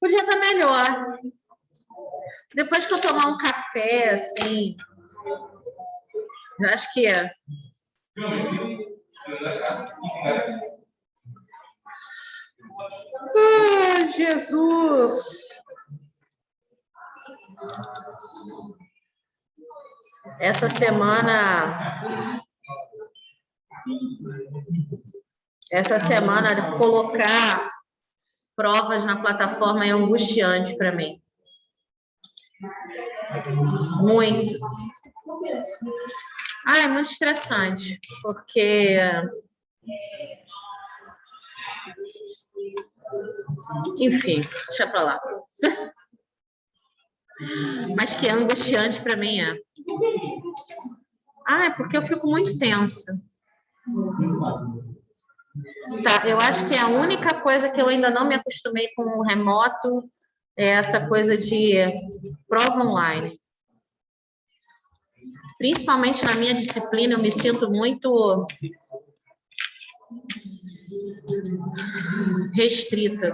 Podia estar melhor. Depois que eu tomar um café, assim, eu acho que é. Ah, Jesus! Essa semana colocar provas na plataforma é angustiante para mim. Muito. É muito estressante, porque... Enfim, deixa pra lá. Mas que é angustiante para mim é. É porque eu fico muito tensa. Tá, eu acho que a única coisa que eu ainda não me acostumei com o remoto é essa coisa de prova online. Principalmente na minha disciplina, eu me sinto muito restrita.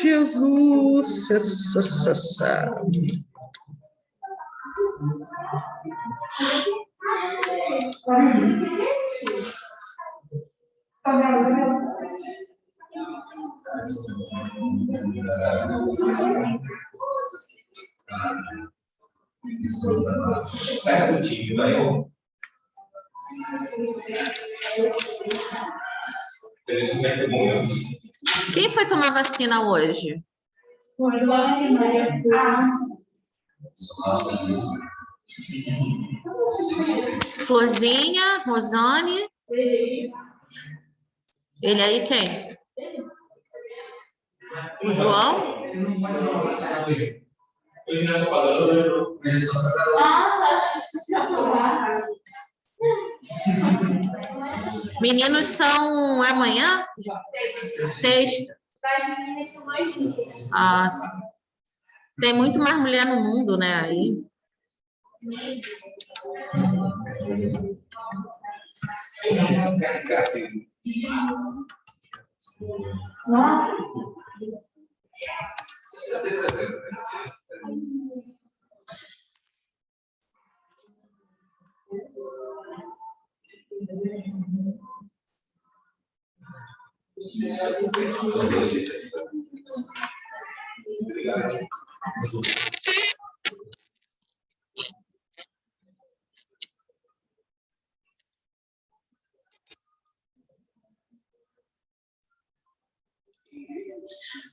Jesus! Quem foi tomar vacina hoje? Florzinha, Rosane. Ele aí quem? O João? Hoje nessa padrão, Meninos são amanhã? Sexta. As meninas são 2 dias. Sim. Tem muito mais mulher no mundo, né? Aí. Nossa.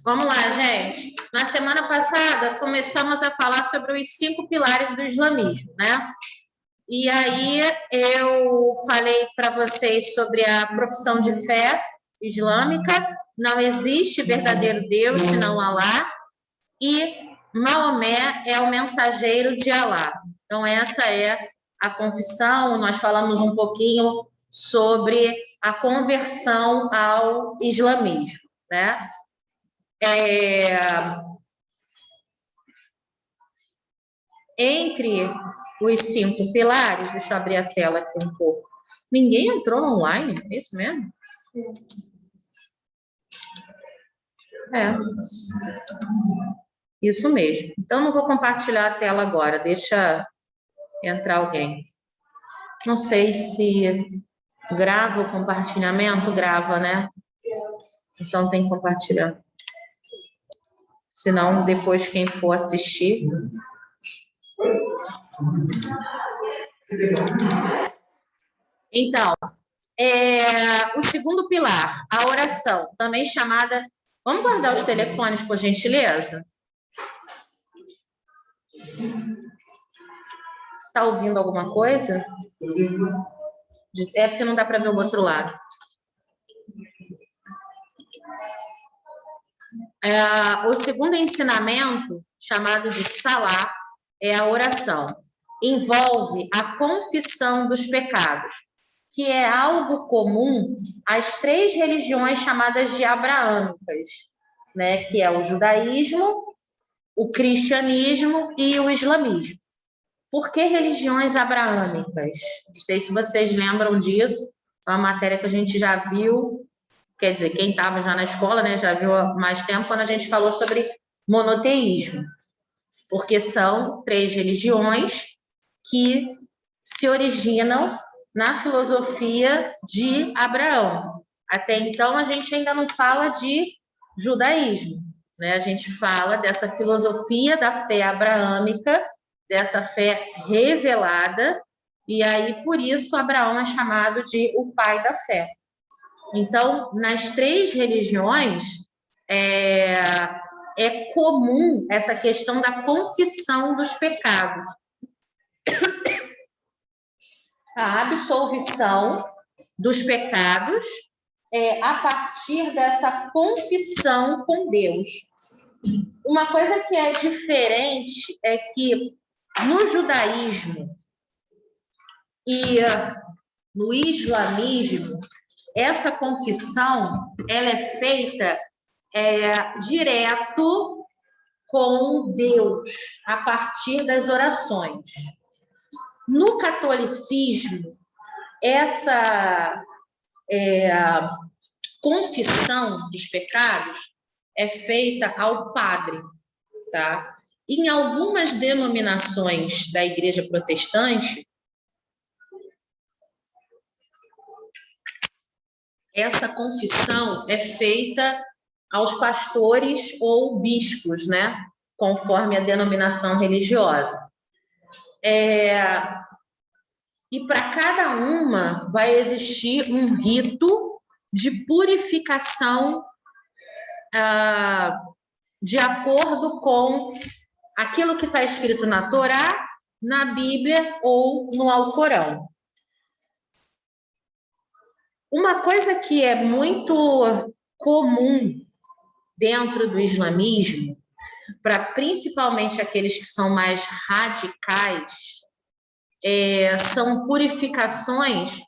Vamos lá, gente. Na semana passada, começamos a falar sobre os 5 pilares do islamismo, né? E aí eu falei para vocês sobre a profissão de fé islâmica. Não existe verdadeiro Deus senão Alá. E Maomé é o mensageiro de Alá. Então, essa é a confissão. Nós falamos um pouquinho sobre a conversão ao islamismo, né? Entre os 5 pilares, deixa eu abrir a tela aqui um pouco. Ninguém entrou online? É isso mesmo? Isso mesmo. Então, não vou compartilhar a tela agora. Deixa entrar alguém. Não sei se grava o compartilhamento. Grava, né? Então, tem que compartilhar. Senão, depois, quem for assistir... Então, o segundo pilar, a oração, também chamada... Vamos guardar os telefones, por gentileza? Está ouvindo alguma coisa? É porque não dá para ver o outro lado. O segundo ensinamento, chamado de Salá, é a oração. Envolve a confissão dos pecados. que é algo comum às 3 religiões chamadas de abraâmicas, né? Que é o judaísmo, o cristianismo e o islamismo. Por que religiões abraâmicas? Não sei se vocês lembram disso, é uma matéria que a gente já viu, quer dizer, quem estava já na escola, né, já viu há mais tempo, quando a gente falou sobre monoteísmo, porque são 3 religiões que se originam na filosofia de Abraão. Até então, a gente ainda não fala de judaísmo, né? A gente fala dessa filosofia da fé abraâmica, dessa fé revelada, e aí, por isso, Abraão é chamado de o pai da fé. Então, nas 3 religiões, é comum essa questão da confissão dos pecados. A absolvição dos pecados a partir dessa confissão com Deus. Uma coisa que é diferente é que no judaísmo e no islamismo, essa confissão ela é feita direto com Deus, a partir das orações. No catolicismo, essa confissão dos pecados é feita ao padre, tá? Em algumas denominações da Igreja Protestante, essa confissão é feita aos pastores ou bispos, né? Conforme a denominação religiosa. E para cada uma vai existir um rito de purificação de acordo com aquilo que está escrito na Torá, na Bíblia ou no Alcorão. Uma coisa que é muito comum dentro do islamismo, para principalmente aqueles que são mais radicais, são purificações.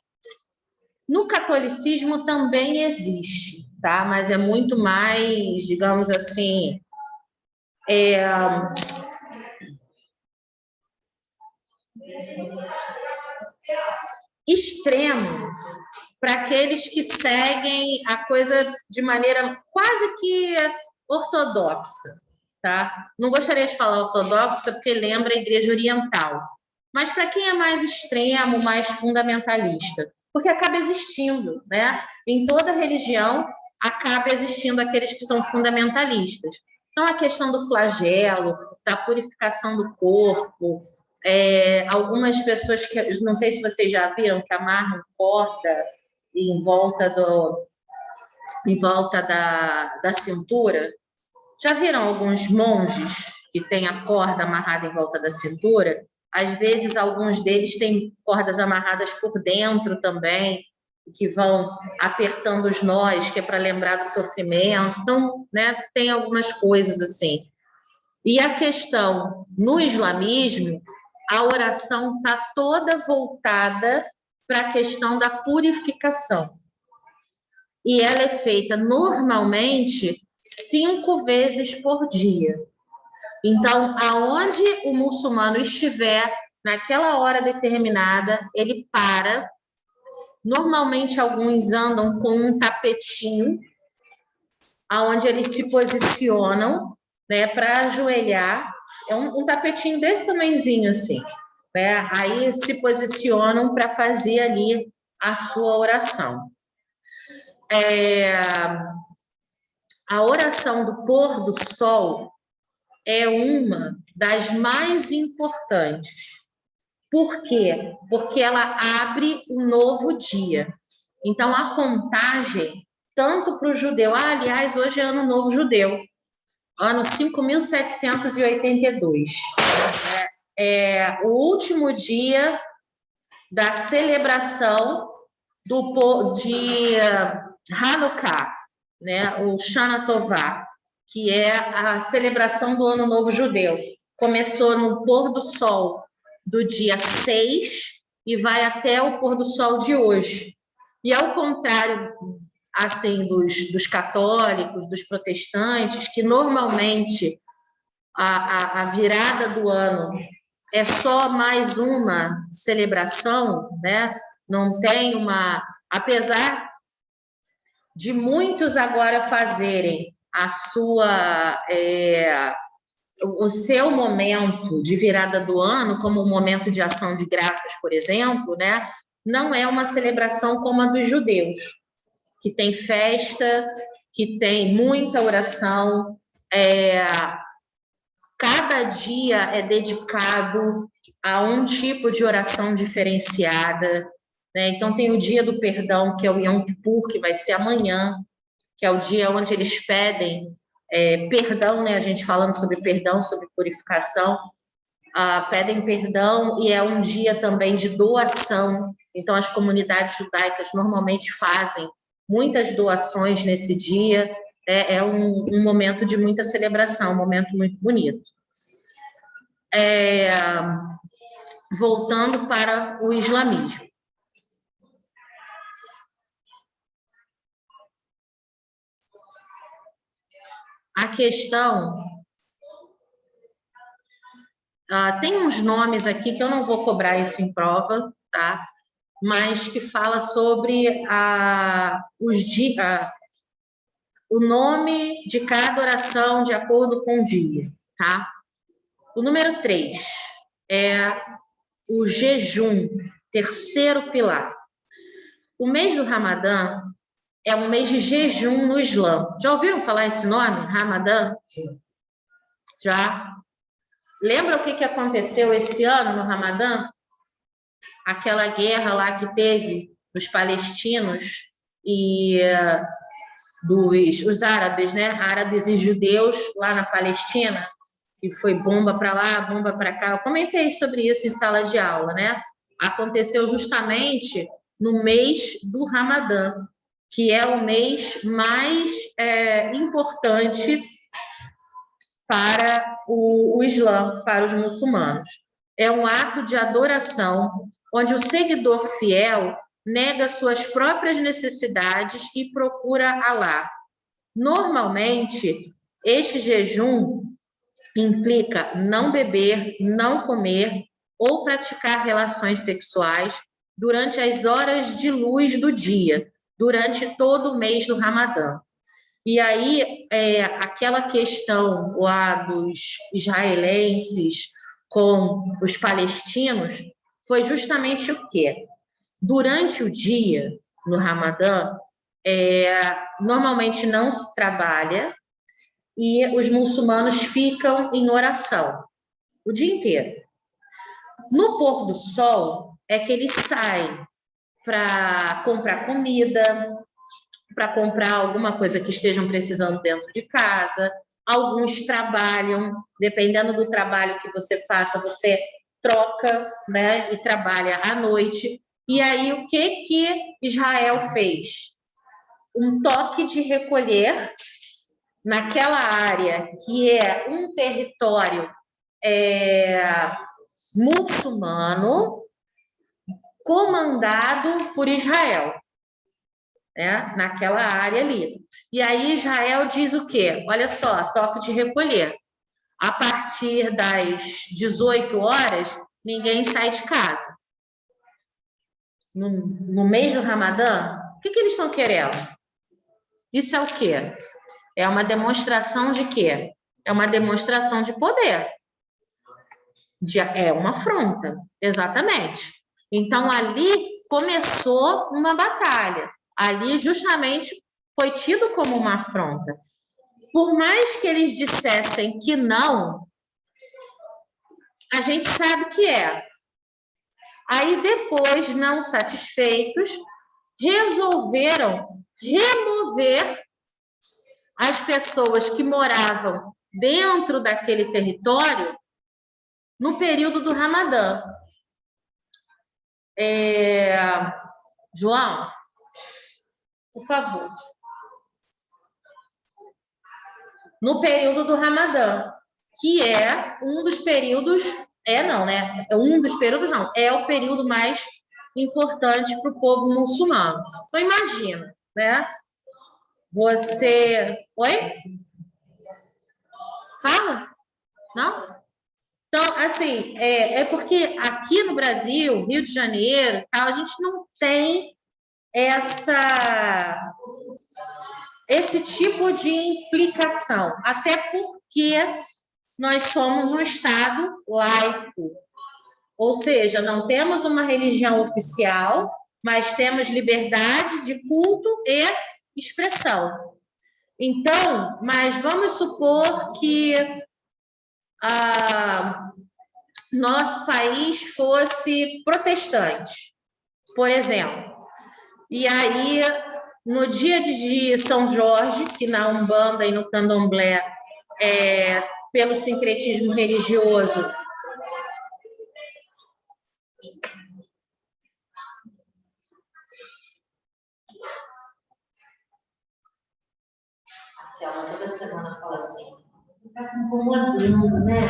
No catolicismo também existe, tá? Mas é muito mais, digamos assim, extremo para aqueles que seguem a coisa de maneira quase que ortodoxa, tá? Não gostaria de falar ortodoxa porque lembra a Igreja Oriental, mas para quem é mais extremo, mais fundamentalista, porque acaba existindo, né? Em toda religião acaba existindo aqueles que são fundamentalistas. Então, a questão do flagelo, da purificação do corpo, algumas pessoas que, não sei se vocês já viram, que amarram corda em volta da cintura. Já viram alguns monges que têm a corda amarrada em volta da cintura? Às vezes, alguns deles têm cordas amarradas por dentro também, que vão apertando os nós, que é para lembrar do sofrimento. Então, né, tem algumas coisas assim. E a questão, no islamismo, a oração está toda voltada para a questão da purificação. E ela é feita normalmente 5 vezes por dia. Então, aonde o muçulmano estiver, naquela hora determinada, ele para. Normalmente, alguns andam com um tapetinho, aonde eles se posicionam, né, para ajoelhar. É um tapetinho desse tamanhozinho, assim, né? Aí se posicionam para fazer ali a sua oração. A oração do pôr do sol é uma das mais importantes. Por quê? Porque ela abre um novo dia. Então, a contagem, tanto para o judeu, aliás, hoje é Ano Novo Judeu, ano 5.782. O último dia da celebração de Hanukkah, né? O Shana Tová, que é a celebração do Ano Novo Judeu. Começou no pôr do sol do dia 6 e vai até o pôr do sol de hoje. E ao contrário, assim, dos católicos, dos protestantes, que normalmente a virada do ano é só mais uma celebração, né? Não tem uma... Apesar de muitos agora fazerem o seu momento de virada do ano como um momento de ação de graças, por exemplo, né? Não é uma celebração como a dos judeus, que tem festa, que tem muita oração, cada dia é dedicado a um tipo de oração diferenciada, né? Então, tem o dia do perdão, que é o Yom Kippur, que vai ser amanhã, que é o dia onde eles pedem perdão, né? A gente falando sobre perdão, sobre purificação, pedem perdão, e é um dia também de doação. Então, as comunidades judaicas normalmente fazem muitas doações nesse dia. É um momento de muita celebração, um momento muito bonito. Voltando para o islamismo. A questão... tem uns nomes aqui que eu não vou cobrar isso em prova, tá? Mas que fala sobre o nome de cada oração de acordo com o dia, tá? O número 3 é o jejum, terceiro pilar. O mês do Ramadã é um mês de jejum no Islã. Já ouviram falar esse nome, Ramadã? Já? Lembra o que aconteceu esse ano no Ramadã? Aquela guerra lá que teve dos palestinos e os árabes, né? Árabes e judeus lá na Palestina, e foi bomba para lá, bomba para cá. Eu comentei sobre isso em sala de aula, né? Aconteceu justamente no mês do Ramadã, que é o mês mais importante para o Islã, para os muçulmanos. É um ato de adoração, onde o seguidor fiel nega suas próprias necessidades e procura Alá. Normalmente, este jejum implica não beber, não comer ou praticar relações sexuais durante as horas de luz do dia, durante todo o mês do Ramadã. E aí, aquela questão lá dos israelenses com os palestinos foi justamente o quê? Durante o dia, no Ramadã, normalmente não se trabalha e os muçulmanos ficam em oração o dia inteiro. No pôr do sol é que eles saem para comprar comida, para comprar alguma coisa que estejam precisando dentro de casa. Alguns trabalham, dependendo do trabalho que você faça, você troca, né, e trabalha à noite. E aí, o que Israel fez? Um toque de recolher naquela área que é um território muçulmano comandado por Israel, né? Naquela área ali. E aí Israel diz o quê? Olha só, toque de recolher. A partir das 18 horas, ninguém sai de casa. No mês do Ramadã, o que eles estão querendo? Isso é o quê? É uma demonstração de quê? É uma demonstração de poder. É uma afronta, exatamente. Então, ali começou uma batalha. Ali, justamente, foi tido como uma afronta. Por mais que eles dissessem que não, a gente sabe que é. Aí, depois, não satisfeitos, resolveram remover as pessoas que moravam dentro daquele território no período do Ramadã. João, por favor. No período do Ramadã, que é um dos períodos... É um dos períodos, não. É o período mais importante para o povo muçulmano. Então, imagina, né? Você... Oi? Fala? Não? Então, assim, é porque aqui no Brasil, Rio de Janeiro, tal, a gente não tem esse tipo de implicação, até porque nós somos um Estado laico, ou seja, não temos uma religião oficial, mas temos liberdade de culto e expressão. Então, mas vamos supor que nosso país fosse protestante, por exemplo. E aí, no dia de São Jorge, que na Umbanda e no Candomblé, pelo sincretismo religioso, a Selma toda semana fala assim, tá incomodando, né?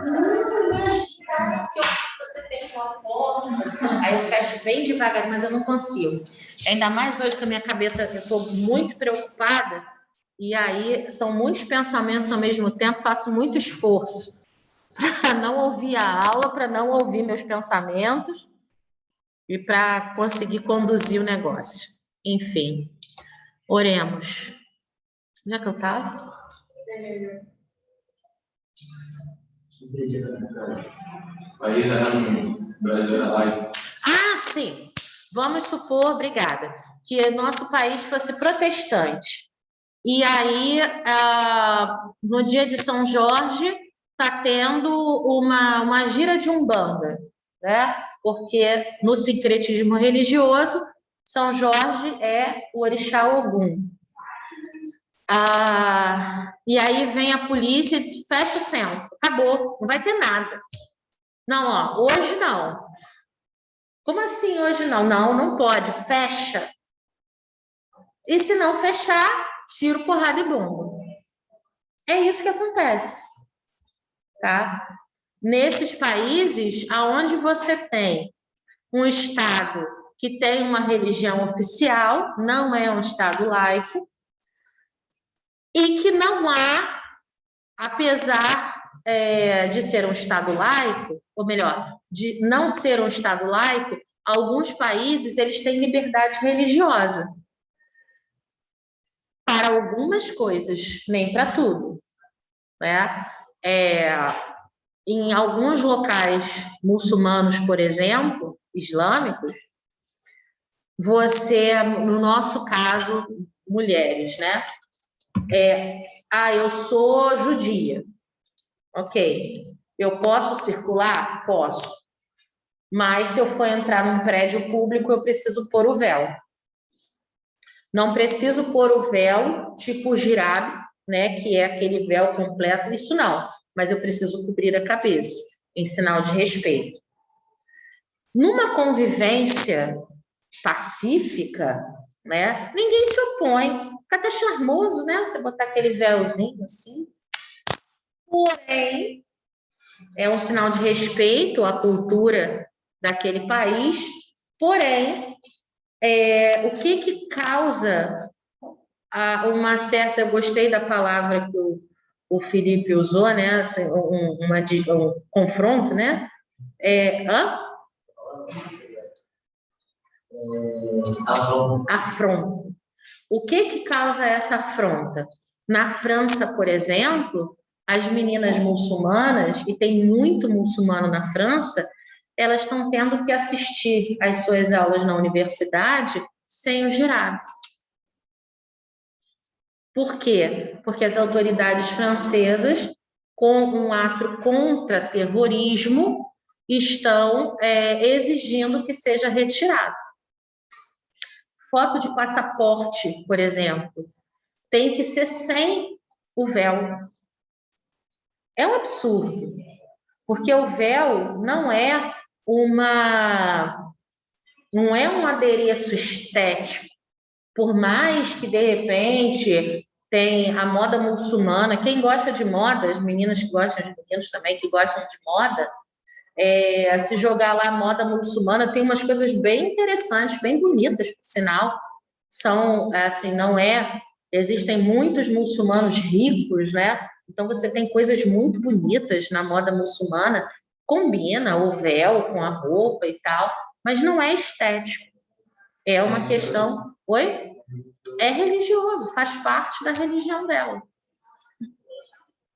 Não, mas você fechou a porta. Aí eu fecho bem devagar, mas eu não consigo. Ainda mais hoje que a minha cabeça, eu estou muito preocupada, e aí são muitos pensamentos ao mesmo tempo, faço muito esforço para não ouvir a aula, para não ouvir meus pensamentos e para conseguir conduzir o negócio. Enfim, oremos. Onde é que eu estava? País era no Brasil, era laico. Ah, sim. Vamos supor, obrigada, que nosso país fosse protestante. E aí, no dia de São Jorge, está tendo uma gira de Umbanda, né? Porque no sincretismo religioso, São Jorge é o orixá Ogum. E aí vem a polícia e diz, fecha o centro, acabou, não vai ter nada. Não, ó, hoje não. Como assim hoje não? Não, não pode, fecha. E se não fechar, tiro, porrada e bomba. É isso que acontece, tá? Nesses países aonde você tem um Estado que tem uma religião oficial, não é um Estado laico, e que não há, apesar de ser um Estado laico, ou melhor, de não ser um Estado laico, alguns países eles têm liberdade religiosa para algumas coisas, nem para tudo, né? Em alguns locais muçulmanos, por exemplo, islâmicos, você, no nosso caso, mulheres, né? Eu sou judia. Ok. Eu posso circular? Posso. Mas se eu for entrar num prédio público, eu preciso pôr o véu. Não preciso pôr o véu tipo jirabe, né? Que é aquele véu completo, isso não. Mas eu preciso cobrir a cabeça, em sinal de respeito. Numa convivência pacífica, né? Ninguém se opõe. Fica até charmoso, né? Você botar aquele véuzinho assim. Porém, é um sinal de respeito à cultura daquele país. Porém, o que causa uma certa... Eu gostei da palavra que o Felipe usou, né? Assim, um confronto, né? Afronta. O que causa essa afronta? Na França, por exemplo, as meninas muçulmanas, e tem muito muçulmano na França, elas estão tendo que assistir às suas aulas na universidade sem o jirabe. Por quê? Porque as autoridades francesas, com um ato contra terrorismo, estão exigindo que seja retirado. Foto de passaporte, por exemplo, tem que ser sem o véu. É um absurdo, porque o véu não é um adereço estético. Por mais que, de repente, tem a moda muçulmana, quem gosta de moda, as meninas que gostam, os meninos também que gostam de moda, Se jogar lá moda muçulmana, tem umas coisas bem interessantes, bem bonitas, por sinal. São, assim, existem muitos muçulmanos ricos, né? Então, você tem coisas muito bonitas na moda muçulmana, combina o véu com a roupa e tal, mas não é estético. É uma questão... Oi? É religioso, faz parte da religião dela.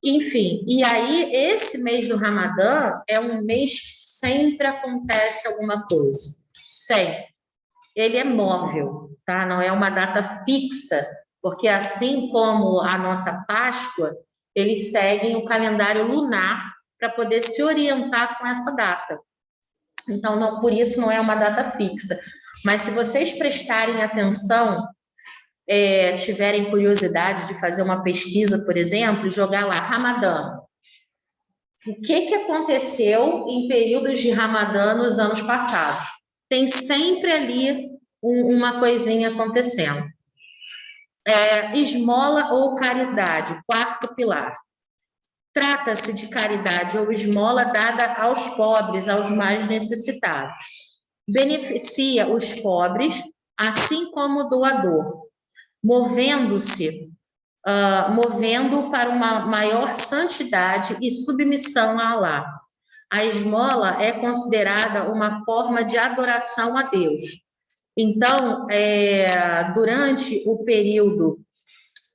Enfim, e aí esse mês do Ramadã é um mês que sempre acontece alguma coisa. Sempre. Ele é móvel, tá? Não é uma data fixa, porque assim como a nossa Páscoa, eles seguem o calendário lunar para poder se orientar com essa data. Então, por isso não é uma data fixa. Mas se vocês prestarem atenção, tiverem curiosidade de fazer uma pesquisa, por exemplo, jogar lá, Ramadã. O que aconteceu em períodos de Ramadã nos anos passados? Tem sempre ali uma coisinha acontecendo. Esmola ou caridade, quarto pilar. Trata-se de caridade ou esmola dada aos pobres, aos mais necessitados. Beneficia os pobres, assim como o doador, movendo para uma maior santidade e submissão a Alá. A esmola é considerada uma forma de adoração a Deus. Então, durante o período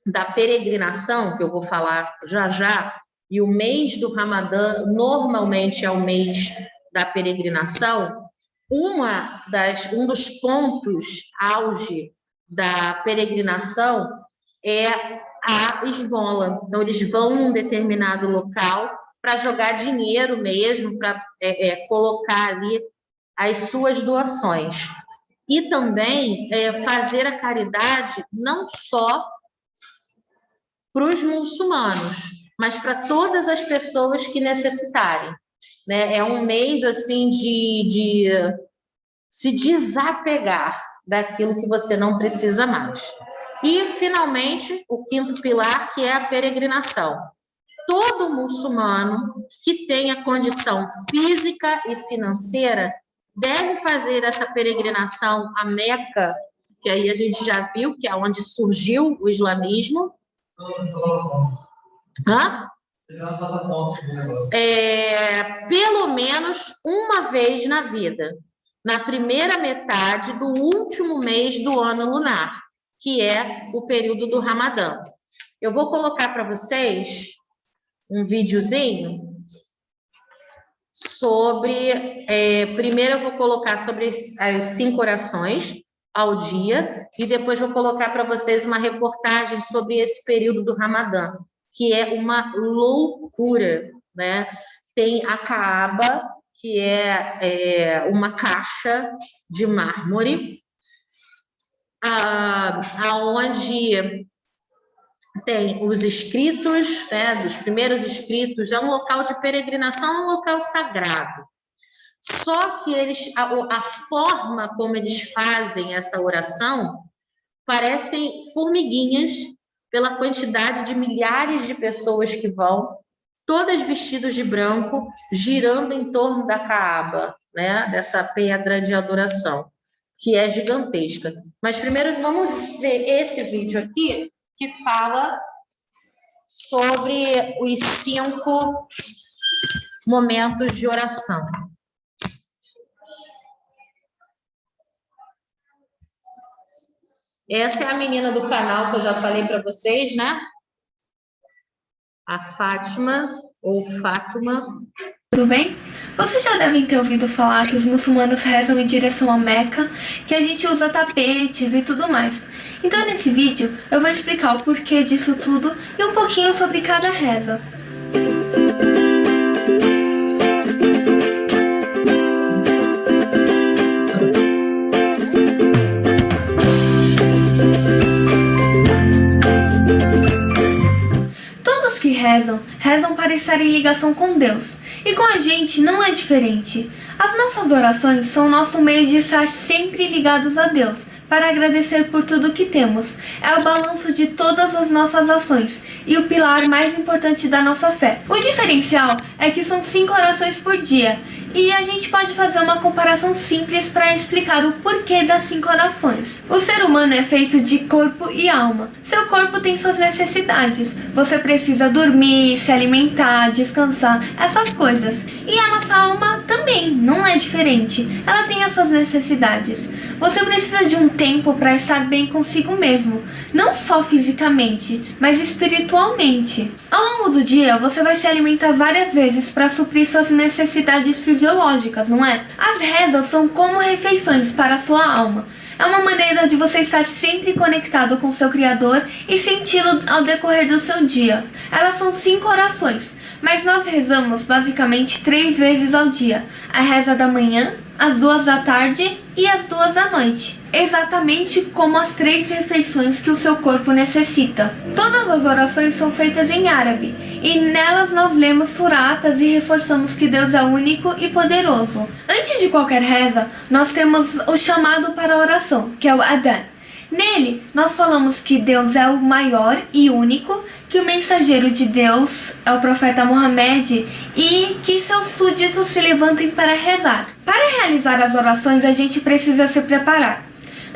da peregrinação, que eu vou falar já já, e o mês do Ramadã normalmente é o mês da peregrinação, um dos pontos auge da peregrinação é a esmola. Então, eles vão num determinado local para jogar dinheiro mesmo, para colocar ali as suas doações. E também fazer a caridade não só para os muçulmanos, mas para todas as pessoas que necessitarem. Né? É um mês assim de se desapegar daquilo que você não precisa mais. E, finalmente, o quinto pilar, que é a peregrinação. Todo muçulmano que tenha condição física e financeira deve fazer essa peregrinação a Meca, que aí a gente já viu que é onde surgiu o islamismo. Pelo menos uma vez na vida, na primeira metade do último mês do ano lunar, que é o período do Ramadã. Eu vou colocar para vocês um videozinho sobre... primeiro eu vou colocar sobre as 5 orações ao dia, e depois vou colocar para vocês uma reportagem sobre esse período do Ramadã, que é uma loucura, né? Tem a Kaaba, que é uma caixa de mármore, aonde tem os escritos, né, dos primeiros escritos. É um local de peregrinação, é um local sagrado. Só que a forma como eles fazem essa oração parecem formiguinhas pela quantidade de milhares de pessoas que vão, todas vestidas de branco, girando em torno da Kaaba, né, dessa pedra de adoração, que é gigantesca. Mas primeiro vamos ver esse vídeo aqui, que fala sobre os 5 momentos de oração. Essa é a menina do canal que eu já falei para vocês, né? A Fátima, ou Fátima. Tudo bem? Vocês já devem ter ouvido falar que os muçulmanos rezam em direção à Meca, que a gente usa tapetes e tudo mais. Então, nesse vídeo, eu vou explicar o porquê disso tudo e um pouquinho sobre cada reza. Todos que rezam para estar em ligação com Deus. E com a gente não é diferente. As nossas orações são o nosso meio de estar sempre ligados a Deus, para agradecer por tudo que temos. É o balanço de todas as nossas ações e o pilar mais importante da nossa fé. O diferencial é que são 5 orações por dia E a gente pode fazer uma comparação simples para explicar o porquê das 5 orações. O ser humano é feito de corpo e alma. Seu corpo tem suas necessidades. Você precisa dormir, se alimentar, descansar, essas coisas. E a nossa alma também, não é diferente. Ela tem as suas necessidades. Você precisa de um tempo para estar bem consigo mesmo, não só fisicamente, mas espiritualmente. Ao longo do dia, você vai se alimentar várias vezes para suprir suas necessidades fisiológicas, não é? As rezas são como refeições para a sua alma. É uma maneira de você estar sempre conectado com seu Criador e senti-lo ao decorrer do seu dia. Elas são 5 orações, mas nós rezamos basicamente 3 vezes ao dia. A reza da manhã, às 2 da tarde e às 2 da noite, exatamente como as 3 refeições que o seu corpo necessita. Todas as orações são feitas em árabe, e nelas nós lemos suratas e reforçamos que Deus é único e poderoso. Antes de qualquer reza, nós temos o chamado para a oração, que é o adhan. Nele, nós falamos que Deus é o maior e único, que o mensageiro de Deus é o profeta Mohammed e que seus súditos se levantem para rezar. Para realizar as orações, a gente precisa se preparar.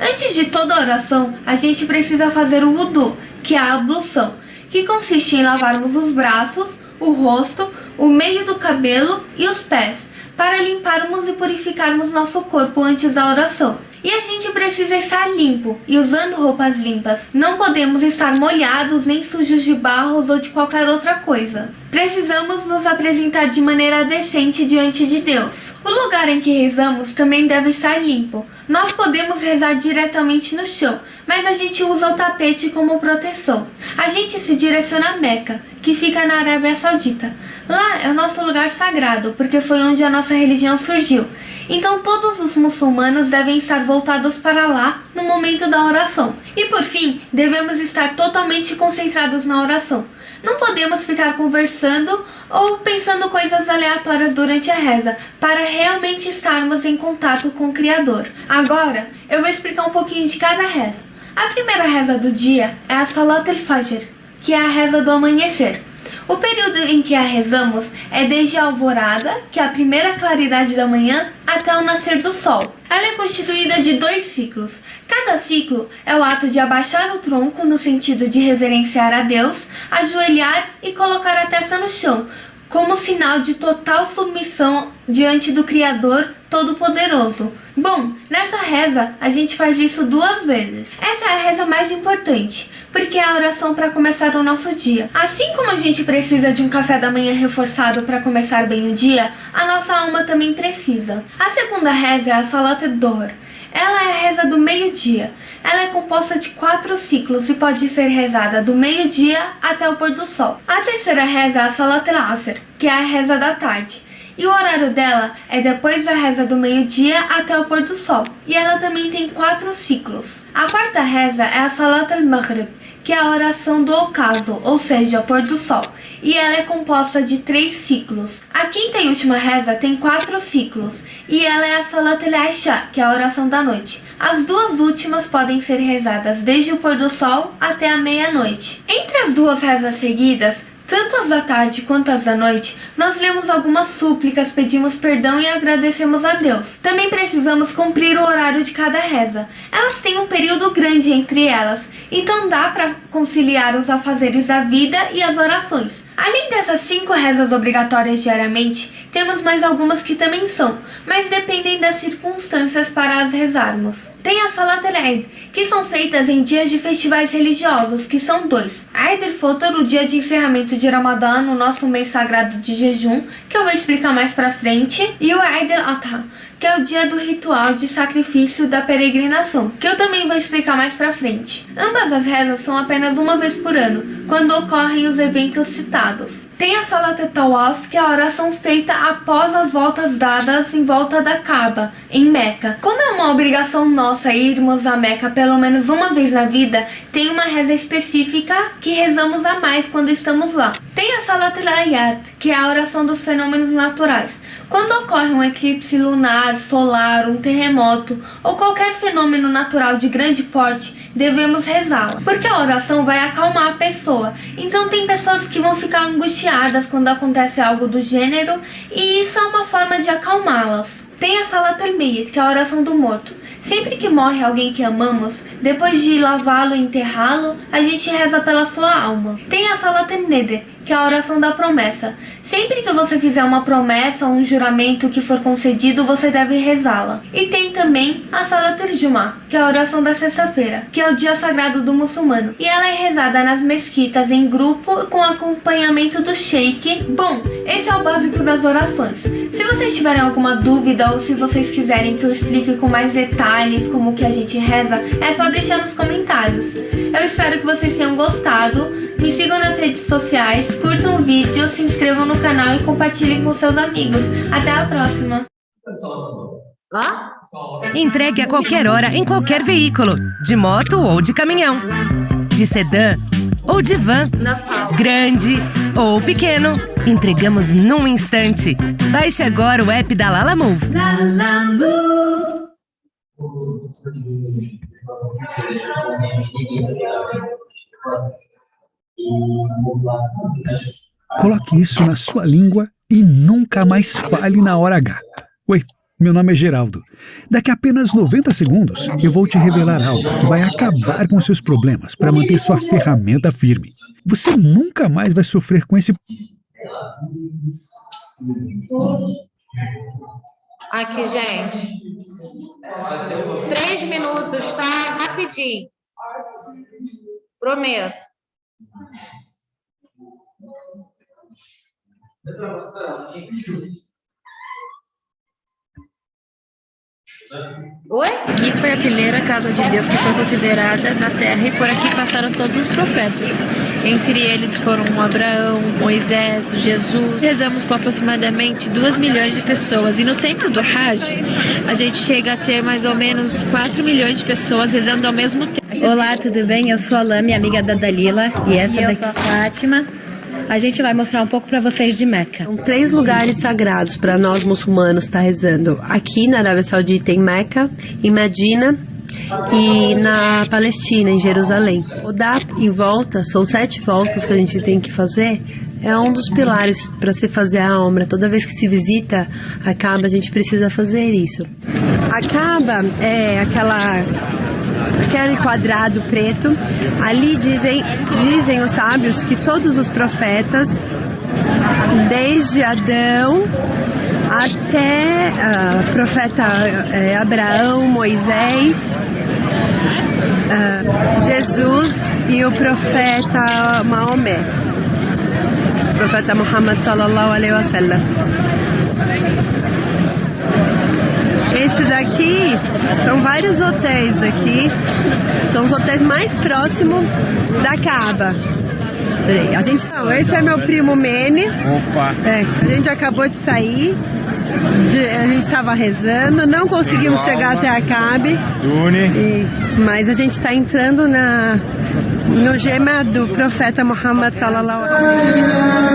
Antes de toda oração, a gente precisa fazer o wudu, que é a ablução, que consiste em lavarmos os braços, o rosto, o meio do cabelo e os pés, para limparmos e purificarmos nosso corpo antes da oração. E a gente precisa estar limpo e usando roupas limpas. Não podemos estar molhados nem sujos de barros ou de qualquer outra coisa. Precisamos nos apresentar de maneira decente diante de Deus. O lugar em que rezamos também deve estar limpo. Nós podemos rezar diretamente no chão, mas a gente usa o tapete como proteção. A gente se direciona a Meca, que fica na Arábia Saudita. Lá é o nosso lugar sagrado, porque foi onde a nossa religião surgiu. Então todos os muçulmanos devem estar voltados para lá no momento da oração. E por fim, devemos estar totalmente concentrados na oração. Não podemos ficar conversando ou pensando coisas aleatórias durante a reza, para realmente estarmos em contato com o Criador. Agora, eu vou explicar um pouquinho de cada reza. A primeira reza do dia é a Salat al-Fajr, que é a reza do amanhecer. O período em que a rezamos é desde a alvorada, que é a primeira claridade da manhã, até o nascer do sol. Ela é constituída de 2 ciclos. Cada ciclo é o ato de abaixar o tronco no sentido de reverenciar a Deus, ajoelhar e colocar a testa no chão, como sinal de total submissão diante do Criador Todo-Poderoso. Bom, nessa reza a gente faz isso 2 vezes. Essa é a reza mais importante, porque é a oração para começar o nosso dia. Assim como a gente precisa de um café da manhã reforçado para começar bem o dia, a nossa alma também precisa. A segunda reza é a Salat ad-Dohr. Ela é a reza do meio-dia. Ela é composta de 4 ciclos e pode ser rezada do meio-dia até o pôr do sol. A terceira reza é a Salat al-Asr, que é a reza da tarde. E o horário dela é depois da reza do meio-dia até o pôr do sol. E ela também tem 4 ciclos. A quarta reza é a Salat al-Maghrib, que é a oração do ocaso, ou seja, pôr do sol. E ela é composta de 3 ciclos. A quinta e última reza tem 4 ciclos. E ela é a Salat al-Isha, que é a oração da noite. As 2 últimas podem ser rezadas desde o pôr do sol até a meia-noite. Entre as 2 rezas seguidas, tanto as da tarde quanto as da noite, nós lemos algumas súplicas, pedimos perdão e agradecemos a Deus. Também precisamos cumprir o horário de cada reza. Elas têm um período grande entre elas, então dá para conciliar os afazeres da vida e as orações. Além dessas 5 rezas obrigatórias diariamente, temos mais algumas que também são, mas dependem das circunstâncias para as rezarmos. Tem a Salat al-Eid, que são feitas em dias de festivais religiosos, que são 2. Eid al-Fitr, o dia de encerramento de Ramadã, no nosso mês sagrado de jejum, que eu vou explicar mais pra frente, e o Eid al-Adha, que é o dia do ritual de sacrifício da peregrinação, que eu também vou explicar mais pra frente. Ambas as rezas são apenas uma vez por ano, quando ocorrem os eventos citados. Tem a Salat al-Tawaf, que é a oração feita após as voltas dadas em volta da Kaaba, em Meca. Como é uma obrigação nossa irmos a Meca pelo menos uma vez na vida, tem uma reza específica que rezamos a mais quando estamos lá. Tem a Salat al-Ayat, que é a oração dos fenômenos naturais. Quando ocorre um eclipse lunar, solar, um terremoto ou qualquer fenômeno natural de grande porte, devemos rezá-la, porque a oração vai acalmar a pessoa. Então tem pessoas que vão ficar angustiadas quando acontece algo do gênero, e isso é uma forma de acalmá-las. Tem a Salat al-Mayyit, que é a oração do morto. Sempre que morre alguém que amamos, depois de lavá-lo e enterrá-lo, a gente reza pela sua alma. Tem a Salat al-Neder, que é a oração da promessa. Sempre que você fizer uma promessa ou um juramento que for concedido, você deve rezá-la. E tem também a Salat al-Jum'ah, que é a oração da sexta-feira, que é o dia sagrado do muçulmano. E ela é rezada nas mesquitas em grupo com acompanhamento do sheik. Bom, esse é o básico das orações. Se vocês tiverem alguma dúvida ou se vocês quiserem que eu explique com mais detalhes como que a gente reza, é só deixar nos comentários. Eu espero que vocês tenham gostado. Me sigam nas redes sociais, curtam o vídeo, se inscrevam no canal e compartilhem com seus amigos. Até a próxima! Entregue a qualquer hora em qualquer veículo, de moto ou de caminhão, de sedã ou de van, grande ou pequeno, entregamos num instante. Baixe agora o app da Lalamove. Coloque isso na sua língua e nunca mais fale na hora H. Oi, meu nome é Geraldo. Daqui a apenas 90 segundos eu vou te revelar algo que vai acabar com seus problemas para manter sua ferramenta firme. Você nunca mais vai sofrer com esse... Aqui, gente. 3 minutos, tá? Rapidinho. Prometo. Oi? Aqui foi a primeira casa de Deus que foi considerada na terra, e por aqui passaram todos os profetas. Entre eles foram Abraão, Moisés, Jesus. Rezamos com aproximadamente 2 milhões de pessoas, e no tempo do Hajj a gente chega a ter mais ou menos 4 milhões de pessoas rezando ao mesmo tempo. Olá, tudo bem? Eu sou a Lami, amiga da Dalila, e essa daqui é a Fátima. A gente vai mostrar um pouco para vocês de Meca. São 3 lugares sagrados para nós muçulmanos estar rezando. Aqui na Arábia Saudita, em Meca, em Medina e na Palestina, em Jerusalém. O dar e volta, são 7 voltas que a gente tem que fazer. É um dos pilares para se fazer a Umra. Toda vez que se visita a Kaaba, a gente precisa fazer isso. A Kaaba é aquele quadrado preto. Ali dizem os sábios que todos os profetas, desde Adão até profeta Abraão, Moisés, Jesus e o profeta Maomé, o profeta Muhammad sallallahu alaihi wasallam. Esse daqui são vários hotéis aqui, são os hotéis mais próximos da Kaaba. Esse é meu primo Mene. Opa! A gente acabou de sair, a gente estava rezando, não conseguimos chegar até a Kaaba, mas a gente está entrando no gema do profeta Muhammad sallallahu alaihi wasallam.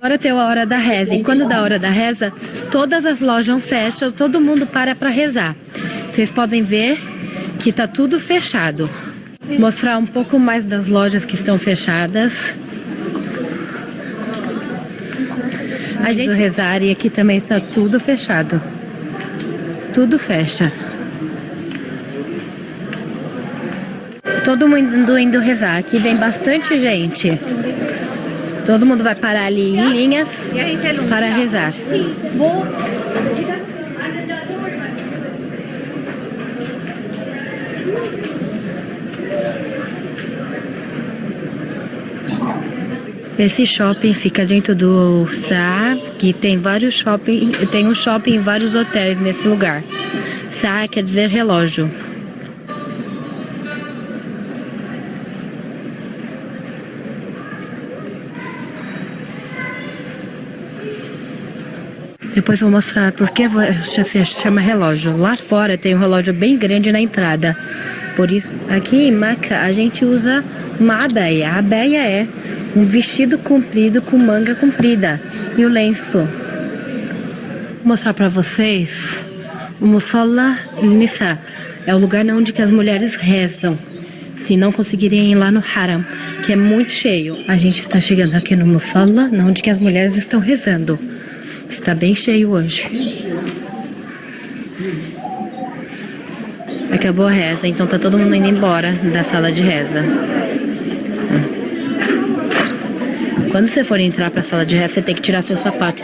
Agora tem a hora da reza, e quando dá a hora da reza, todas as lojas fecham, todo mundo para rezar. Vocês podem ver que tá tudo fechado. Mostrar um pouco mais das lojas que estão fechadas. A gente rezar, e aqui também está tudo fechado. Tudo fecha. Todo mundo indo rezar, aqui vem bastante gente. Todo mundo vai parar ali em linhas para rezar. Esse shopping fica dentro do Saa, que tem vários shopping, tem um shopping e vários hotéis nesse lugar. Saa quer dizer relógio. Depois vou mostrar porque se chama relógio. Lá fora tem um relógio bem grande na entrada. Por isso, aqui em Meca, a gente usa uma abeia. A abeia é um vestido comprido com manga comprida e o lenço. Vou mostrar para vocês o Musalla Nisa. É o lugar onde que as mulheres rezam, se não conseguirem ir lá no Haram, que é muito cheio. A gente está chegando aqui no Musalla, onde que as mulheres estão rezando. Está bem cheio hoje. Acabou a reza, então tá todo mundo indo embora da sala de reza. Quando você for entrar pra sala de reza, você tem que tirar seu sapato.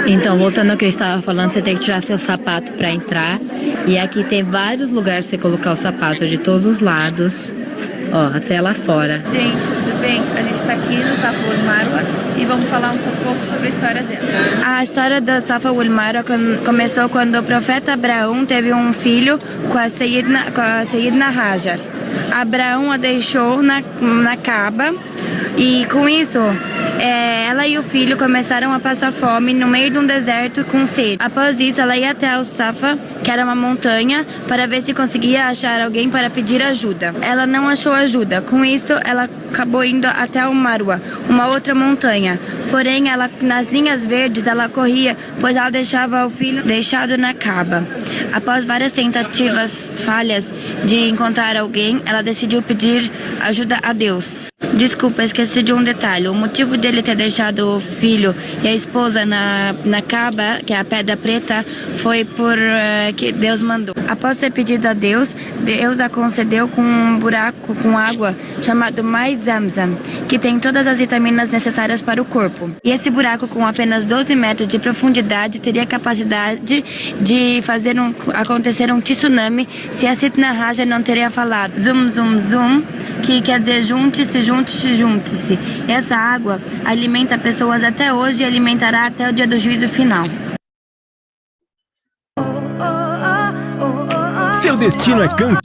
Então, voltando ao que eu estava falando, você tem que tirar seu sapato para entrar. E aqui tem vários lugares para você colocar o sapato de todos os lados. Ó, até lá fora. Gente, tudo bem? A gente está aqui no Safa wal Marwa e vamos falar um pouco sobre a história dela. A história do Safa wal Marwa começou quando o profeta Abraão teve um filho com a Sayyidina Hajar. Abraão a deixou na Kaaba e com isso ela e o filho começaram a passar fome no meio de um deserto com sede. Após isso, ela ia até o Safa, que era uma montanha, para ver se conseguia achar alguém para pedir ajuda. Ela não achou ajuda. Com isso, ela acabou indo até o Marwa, uma outra montanha. Porém, ela, nas linhas verdes, ela corria, pois ela deixava o filho deixado na Kaaba. Após várias tentativas falhas de encontrar alguém, ela decidiu pedir ajuda a Deus. Desculpa, esqueci de um detalhe. O motivo dele ter deixado o filho e a esposa na Kaaba, que é a Pedra Preta, foi por que Deus mandou. Após ter pedido a Deus, Deus a concedeu com um buraco com água chamado Mai Zamzam, que tem todas as vitaminas necessárias para o corpo. E esse buraco, com apenas 12 metros de profundidade, teria a capacidade de fazer acontecer um tsunami se a Sayyidina Hajar não teria falado zum, zum, zum, que quer dizer junte-se, junte-se, junte-se. Essa água alimenta pessoas até hoje e alimentará até o dia do juízo final. Seu destino é Cancún.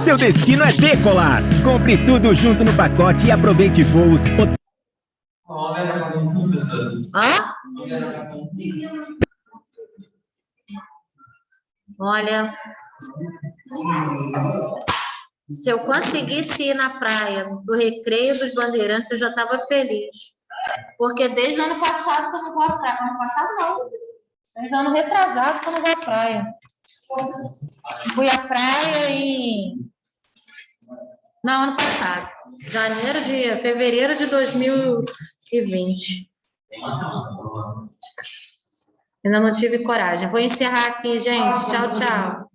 Seu destino é decolar. Compre tudo junto no pacote e aproveite voos. Hã? Olha, se eu conseguisse ir na praia do Recreio dos Bandeirantes, eu já estava feliz. Porque desde o ano passado que eu não vou à praia. Ano passado não. Desde o ano retrasado que eu não vou à praia. Fui à praia não, ano passado. Fevereiro de 2020. Ainda não tive coragem. Vou encerrar aqui, gente. Tchau, tchau.